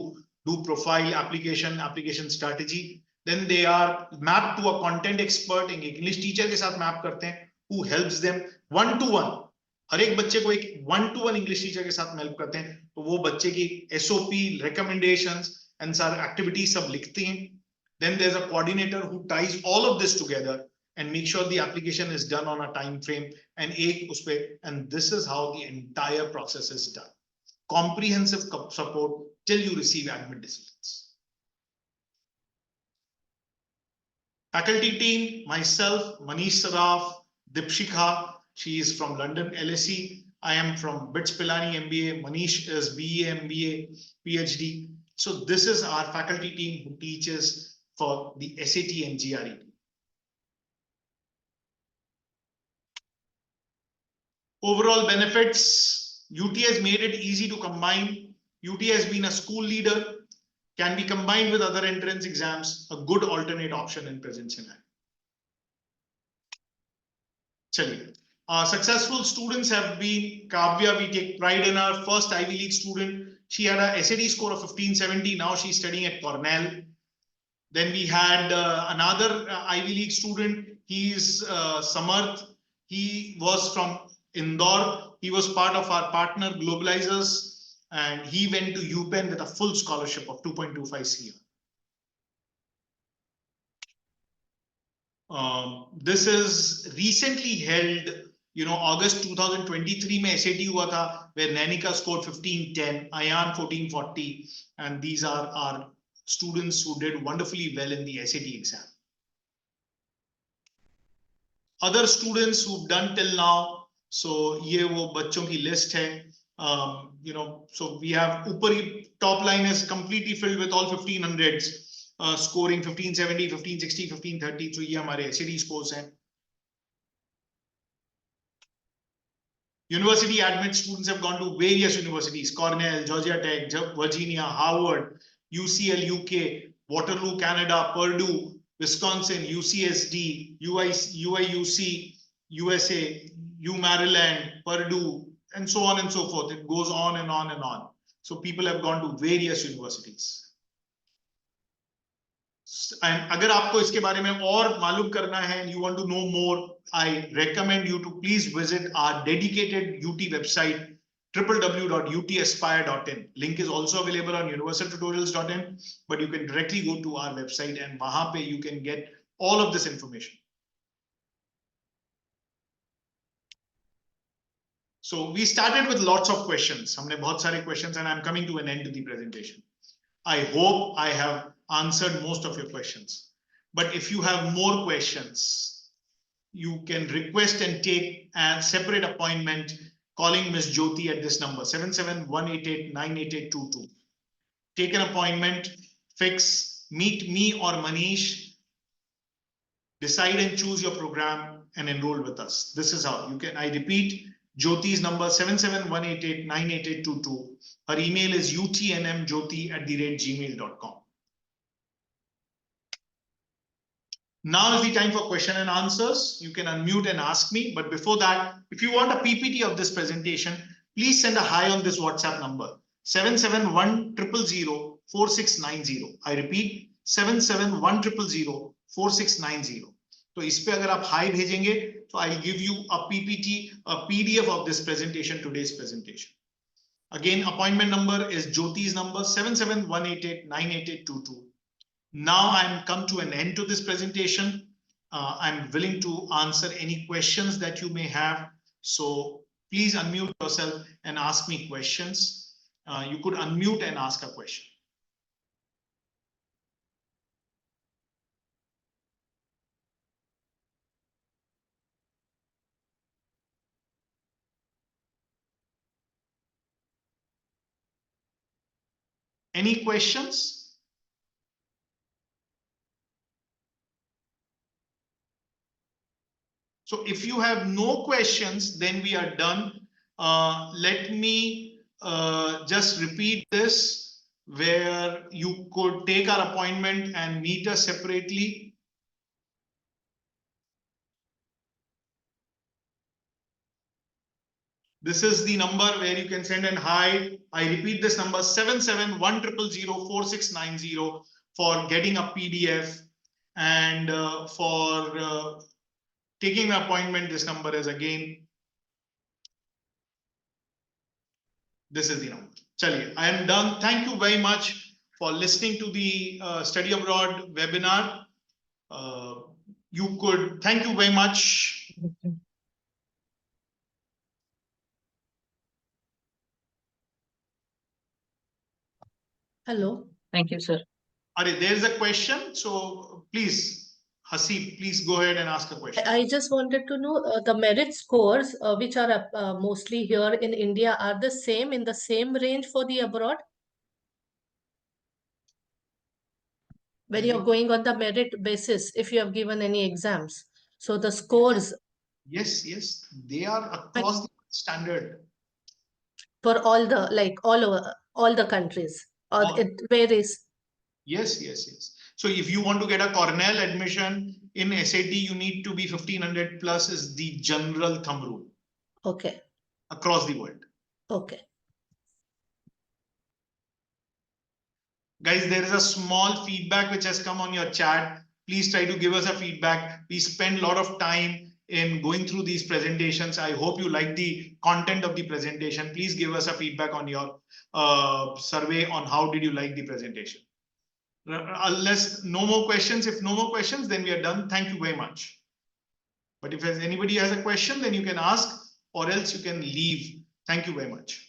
do profile, application strategy. Then they are mapped to a content expert, एक English teacher के साथ map करते हैं, who helps them one to one. हर एक बच्चे को एक 1-to-1 English teacher के साथ help करते हैं, तो वो बच्चे की SOP, recommendations and सारे एक्टिविटी सब लिखते हैं. Then there's a coordinator who ties all of this together and make sure the application is done on a time frame and this is how the entire process is done. Comprehensive support till you receive admit decisions. Faculty team, myself, Manish Saraf, Dipshikha, she is from London LSE. I am from BITS Pilani MBA. Manish is BA, MBA, PhD. So this is our faculty team who teaches for the SAT and GRE. Overall benefits, UT has made it easy to combine. UT has been a school leader, can be combined with other entrance exams, a good alternate option in present scenario. Chaliye. Successful students have been Kavya. We take pride in our first Ivy League student. She had a SAT score of 1570. Now she's studying at Cornell. Then we had another Ivy League student. He's Samarth. He was from Indore. He was part of our partner Globalizers, and he went to UPenn with a full scholarship of 2.25 CR. This is recently held, August 2023 में SAT हुआ था, where Nanika scored 1510, Ayan 1440, and these are our students who did wonderfully well in the SAT exam. Other students who've done till now, so ये वो बच्चों की list है. So we have ऊपरी top line is completely filled with all 1500s. Scoring 1570, 1560, 1530. So ये हमारे SAT scores हैं. University admit students have gone to various universities: Cornell, Georgia Tech, Virginia, Harvard, UCL, UK, Waterloo, Canada, Purdue, Wisconsin, UCSD, UIUC, USA, Maryland, Purdue, and so on and so forth. It goes on and on and on. So people have gone to various universities. And अगर आपको इसके बारे में और मालूम करना है and you want to know more, I recommend you to please visit our dedicated UT website www.utaspire.in. Link is also available on universaltutorials.in, but you can directly go to our website and वहां पे you can get all of this information. So we started with lots of questions. हमने बहुत सारे questions, and I'm coming to an end to the presentation. I hope I have answered most of your questions. But if you have more questions, you can request and take a separate appointment calling Ms. Jyoti at this number, 77188-98822. Take an appointment, fix, meet me or Manish, decide and choose your program and enroll with us. This is how you can, I repeat, Jyoti's number 77188-98822. Her email is utnmjyoti@gmail.com. Now is the time for question and answers. You can unmute and ask me. But before that, if you want a PPT of this presentation, please send a hi on this WhatsApp number, 771004690. I repeat, 771004690. तो इस पे अगर आप high भेजेंगे तो I'll give you a PPT, a PDF of this presentation, today's presentation. Again, appointment number is Jyoti's number, 77188-98822. Now I'm come to an end to this presentation. I'm willing to answer any questions that you may have. So please unmute yourself and ask me questions. You could unmute and ask a question. Any questions? So if you have no questions, then we are done. Let me just repeat this, where you could take our appointment and meet us separately. This is the number where you can send an hi. I repeat this number, 771004690, for getting a PDF, and for taking an appointment. This number is again, this is the number. Chaliye, I am done. Thank you very much for listening to the study abroad webinar. You could, thank you very much. Hello. Thank you, sir. There's a question. So please, Hasib, please go ahead and ask a question. I just wanted to know the merit scores, which are mostly here in India, are the same in the same range for the abroad? When you're going on the merit basis, if you have given any exams. So the scores. Yes, they are across the standard. For all the, like all over, all the countries, or it varies? Yes. So if you want to get a Cornell admission in SAT, you need to be 1500 plus is the general thumb rule. Okay. Across the world. Okay. Guys, there is a small feedback which has come on your chat. Please try to give us a feedback. We spend a lot of time in going through these presentations. I hope you like the content of the presentation. Please give us a feedback on your survey on how did you like the presentation. Unless no more questions, if no more questions, then we are done. Thank you very much. But if anybody has a question, then you can ask or else you can leave. Thank you very much.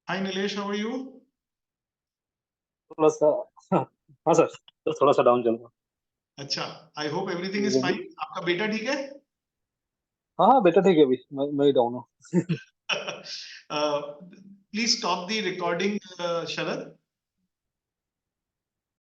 Hi Nilesh, how are you? हाँ sir, तो थोड़ा सा down चल रहा। अच्छा, I hope everything is fine. आपका बेटा ठीक है? हाँ बेटा ठीक है, अभी मैं डाउन हूँ। Please stop the recording, Sharad.